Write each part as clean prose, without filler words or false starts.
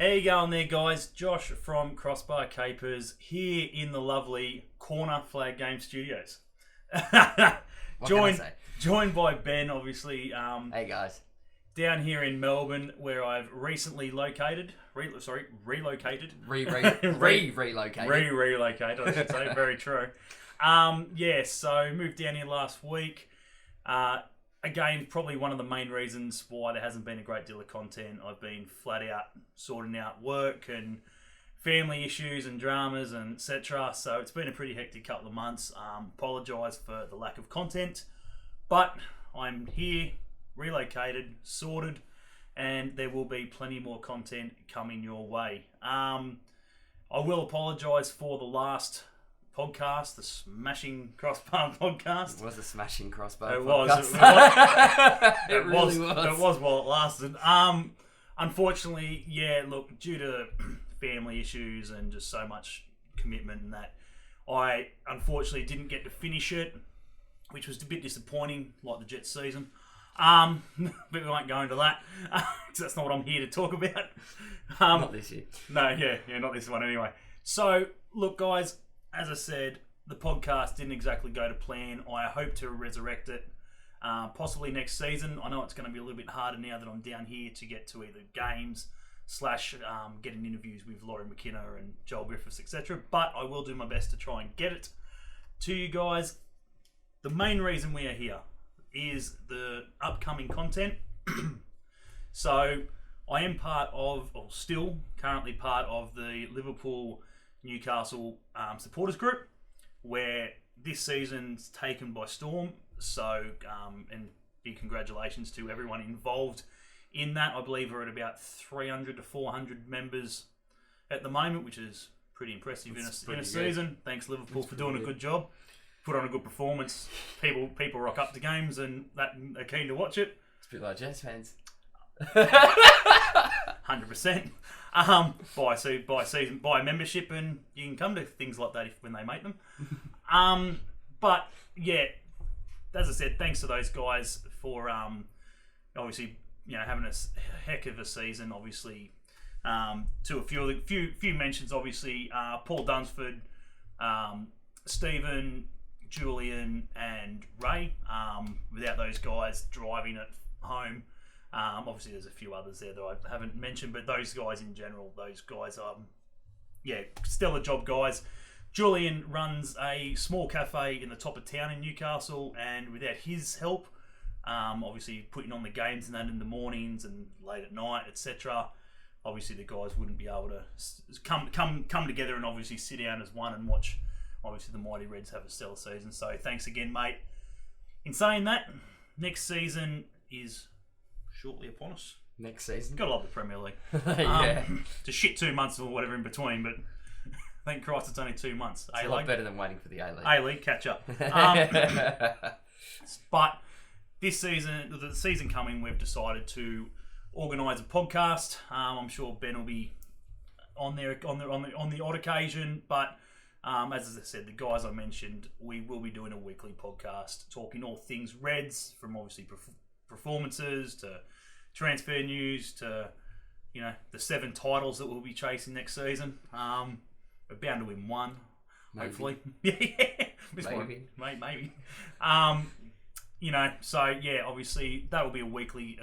How you going there, guys? Josh from Crossbar Capers here in the lovely Corner Flag Game Studios. Joined by Ben, obviously. Hey guys. Down here in Melbourne, where I've recently relocated. Relocated. Relocated, I should say. Very true. So moved down here last week. Again, probably one of the main reasons why there hasn't been a great deal of content. I've been flat out sorting out work and family issues and dramas and etc. So it's been a pretty hectic couple of months. Apologise for the lack of content, but I'm here, relocated, sorted, and there will be plenty more content coming your way. I will apologise for the last podcast, the Smashing Crossbar podcast. It was a Smashing Crossbar podcast. It really was. It was while it lasted. Unfortunately, due to family issues and just so much commitment and that, I unfortunately didn't get to finish it, which was a bit disappointing, like the Jets season. But we won't go into that, because that's not what I'm here to talk about. Not this year. No, not this one anyway. So, look, guys, as I said, the podcast didn't exactly go to plan. I hope to resurrect it, possibly next season. I know it's going to be a little bit harder now that I'm down here to get to either games / getting interviews with Laurie McKenna and Joel Griffiths, etc. But I will do my best to try and get it to you guys. The main reason we are here is the upcoming content. So I am still currently part of the Liverpool Newcastle supporters group, where this season's taken by storm. So, and big congratulations to everyone involved in that. I believe we're at about 300 to 400 members at the moment, which is pretty impressive in a season. Thanks, Liverpool, for doing a good job. Put on a good performance. People rock up to games and that are keen to watch it. It's a bit like Jets fans. 100%. Buy a membership, and you can come to things like that when they make them. But yeah, as I said, thanks to those guys for obviously having a heck of a season. Obviously, to a few mentions. Obviously, Paul Dunsford, Stephen, Julian, and Ray. Without those guys driving it home. Obviously, there's a few others there that I haven't mentioned, but those guys in general, stellar job, guys. Julian runs a small cafe in the top of town in Newcastle, and without his help, obviously putting on the games and that in the mornings and late at night, etc., obviously the guys wouldn't be able to come together and obviously sit down as one and watch, obviously, the Mighty Reds have a stellar season. So thanks again, mate. In saying that, next season is shortly upon us. Next season. Gotta love the Premier League. Yeah. It's a shit 2 months or whatever in between, but thank Christ it's only 2 months. It's a lot better than waiting for the A-League. A-League, catch up. But this season, the season coming, we've decided to organise a podcast. I'm sure Ben will be on there on the odd occasion, but as I said, the guys I mentioned, we will be doing a weekly podcast talking all things Reds, from obviously performances to transfer news to the 7 titles that we'll be chasing next season. We're bound to win one, hopefully. Maybe. Obviously that will be a weekly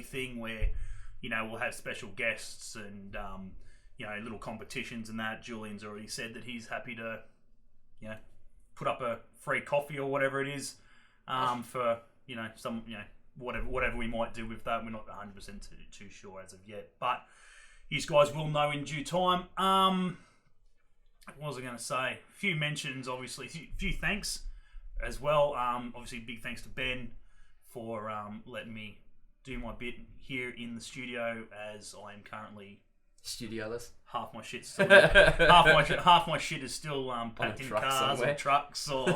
thing where we'll have special guests and little competitions and that. Julian's already said that he's happy to put up a free coffee or whatever it is for some whatever we might do with that. We're not 100% too sure as of yet, but you guys will know in due time. What was I going to say? A few mentions, obviously. A few thanks as well. Obviously, big thanks to Ben for letting me do my bit here in the studio, as I am currently studioless. Half my shit is still packed in cars or trucks or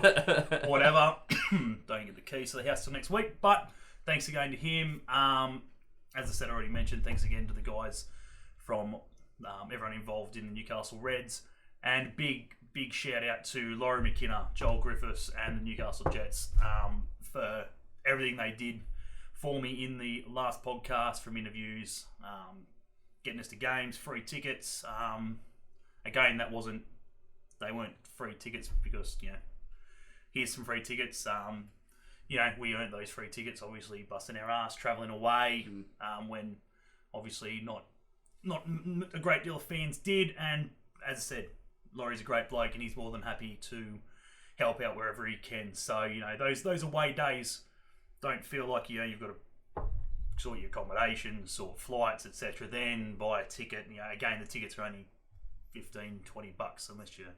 whatever. Don't get the keys to the house till next week. But thanks again to him. As I said, I already mentioned, thanks again to the guys from everyone involved in the Newcastle Reds, and big shout out to Laurie McKenna, Joel Griffiths, and the Newcastle Jets for everything they did for me in the last podcast, from interviews, getting us to games, free tickets. Again, they weren't free tickets because, here's some free tickets. We earned those free tickets, obviously busting our ass, travelling away, when obviously not a great deal of fans did. And as I said, Laurie's a great bloke and he's more than happy to help out wherever he can. So, those away days don't feel like, you've got to sort your accommodation, sort flights, etc. Then buy a ticket. Again, the tickets are only $15, $20 unless you're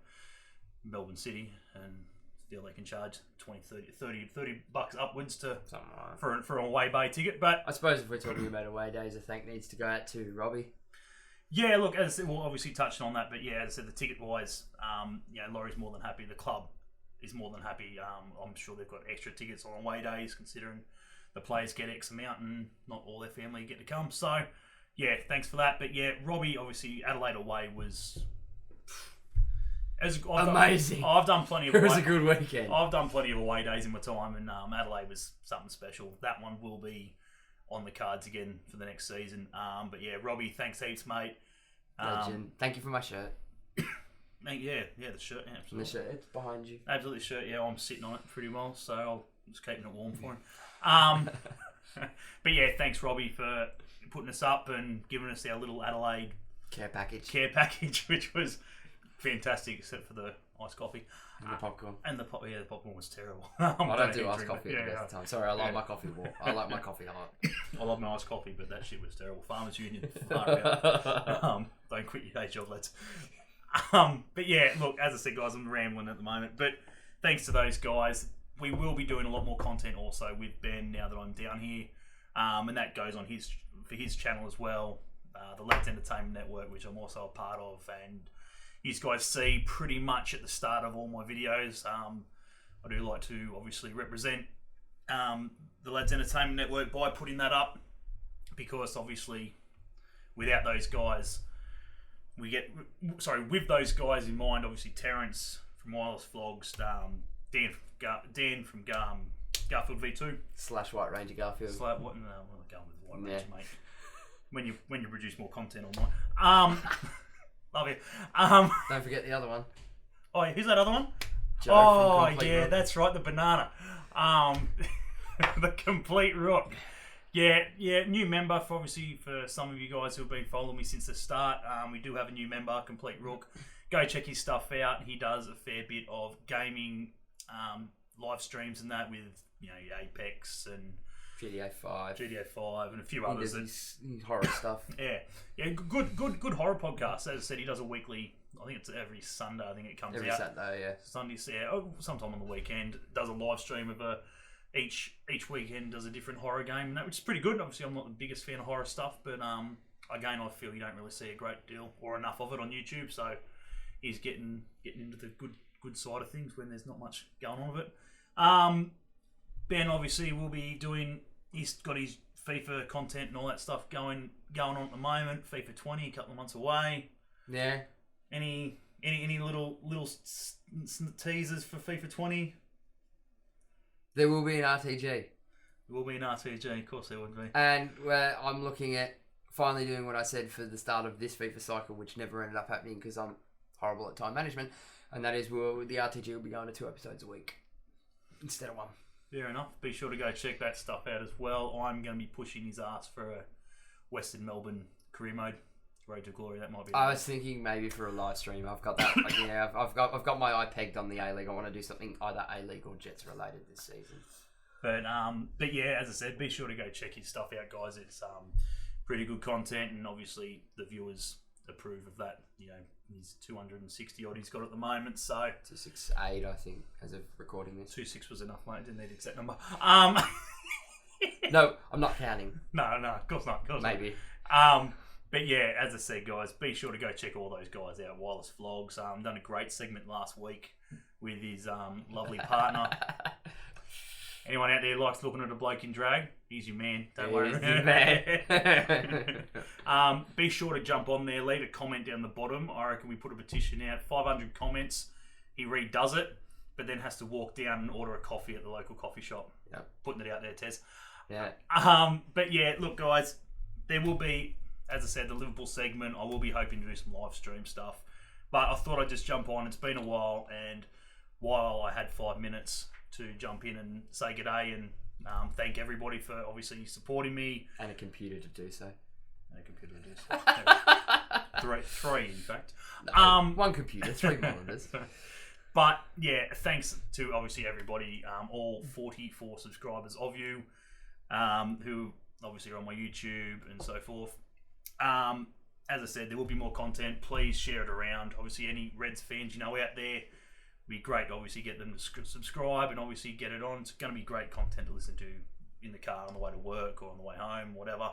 Melbourne City, and still they can charge $30 upwards to for an away bay ticket. But I suppose if we're talking about away days, a thank needs to go out to Robbie. Yeah, look, as I said, we'll obviously touch on that, but as I said, the ticket wise, Laurie's more than happy. The club is more than happy. I'm sure they've got extra tickets on away days, considering the players get X amount and not all their family get to come. So, thanks for that. But Robbie, obviously, Adelaide away was amazing. I've done plenty of. It was a good weekend. I've done plenty of away days in my time, and Adelaide was something special. That one will be on the cards again for the next season. Robbie, thanks heaps, mate. Legend. Thank you for my shirt. Mate, the shirt, absolutely. And the shirt, it's behind you. Absolutely, shirt. I'm sitting on it pretty well, so I'll just keeping it warm for him. But thanks Robbie for putting us up and giving us our little Adelaide care package, which was fantastic, except for the iced coffee and the popcorn. And the popcorn was terrible. I don't do iced coffee at the best of time. Sorry, I like my coffee warm. I like my coffee hot. I love my iced coffee, but that shit was terrible. Farmers Union, far out. Don't quit your day job, lads. Look, as I said, guys, I'm rambling at the moment, but thanks to those guys, we will be doing a lot more content also with Ben now that I'm down here, and that goes on for his channel as well, the Lads Entertainment Network, which I'm also a part of, and you guys see pretty much at the start of all my videos. I do like to obviously represent the Lads Entertainment Network by putting that up, because obviously without those guys, with those guys in mind, obviously Terrence from Wireless Vlogs, Dan from Garfield V2 / White Ranger Garfield. I'm going with White Ranger, mate. When you produce more content online. Love you. Don't forget the other one. Oh, who's that other one? Joe from Complete Rook. That's right, the banana. The Complete Rook. New member for some of you guys who have been following me since the start. We do have a new member, Complete Rook. Go check his stuff out. He does a fair bit of gaming live streams and that with Apex and GTA 5 and a few others. His horror stuff. Good horror podcast. As I said, he does a weekly. I think it's every Sunday. I think it comes every out. Saturday, Sundays, sometime on the weekend. Does a live stream of each weekend does a different horror game, and that, which is pretty good. Obviously, I'm not the biggest fan of horror stuff, but again, I feel you don't really see a great deal or enough of it on YouTube. So he's getting into the good side of things when there's not much going on with it. Ben obviously will be doing. He's got his FIFA content and all that stuff going on at the moment. FIFA 20, a couple of months away. Yeah. Any little teasers for FIFA 20? There will be an RTG. There will be an RTG, of course there would be. And I'm looking at finally doing what I said for the start of this FIFA cycle, which never ended up happening because I'm horrible at time management, and that is the RTG will be going to 2 episodes a week instead of 1. Fair enough. Be sure to go check that stuff out as well. I'm going to be pushing his ass for a Western Melbourne career mode, Road to Glory. That might be. I was thinking maybe for a live stream. I've got that. I've got my eye pegged on the A League. I want to do something either A League or Jets related this season. But as I said, be sure to go check his stuff out, guys. It's pretty good content, and obviously the viewers approve of that. He's 260 odd he's got at the moment, so 268 I think as of recording this. 26 was enough, mate. Didn't need the exact number. No, I'm not counting. No, of course not. Maybe. But as I said, guys, be sure to go check all those guys out. Wireless Vlogs. Done a great segment last week with his lovely partner. Anyone out there who likes looking at a bloke in drag, he's your man. Don't worry. He's your man. Be sure to jump on there. Leave a comment down the bottom. I reckon we put a petition out. 500 comments. He redoes it, but then has to walk down and order a coffee at the local coffee shop. Yep. Putting it out there, Tez. Yeah. But look, guys, there will be as I said, the Liverpool segment, I will be hoping to do some live stream stuff. But I thought I'd just jump on. It's been a while, and while I had 5 minutes to jump in and say g'day and thank everybody for obviously supporting me. And a computer to do so. And a computer to do so. Three, in fact. No, one computer, 3 monitors. But yeah, thanks to obviously everybody, all 44 subscribers of you, who obviously are on my YouTube and so forth. As I said, there will be more content. Please share it around. Obviously, any Reds fans you know out there, it'd be great to obviously get them to subscribe and obviously get it on. It's going to be great content to listen to in the car on the way to work or on the way home, whatever.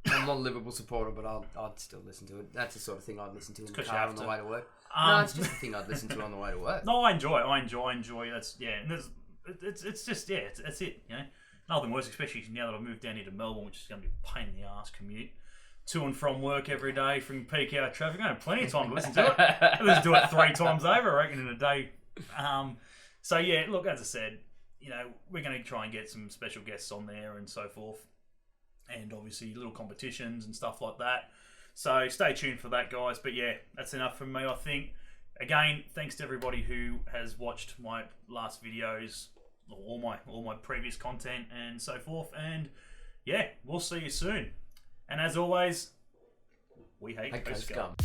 I'm not a Liverpool supporter, but I'd still listen to it. That's the sort of thing I'd listen to in the 'cause you car have on the to. way to work. No, it's just the thing I'd listen to on the way to work. No, I enjoy. That's and it's just that's it. You know, nothing worse, especially now that I've moved down here to Melbourne, which is going to be a pain in the ass commute to and from work every day from peak hour traffic. I have plenty of time to listen to it. I listen to it 3 times over, I reckon, in a day. So yeah, look, as I said, you know, we're going to try and get some special guests on there and so forth, and obviously little competitions and stuff like that. So stay tuned for that, guys. But yeah, that's enough from me, I think. Again, thanks to everybody who has watched my last videos, or all my previous content and so forth. And yeah, we'll see you soon. And as always, we hate Coast Scum.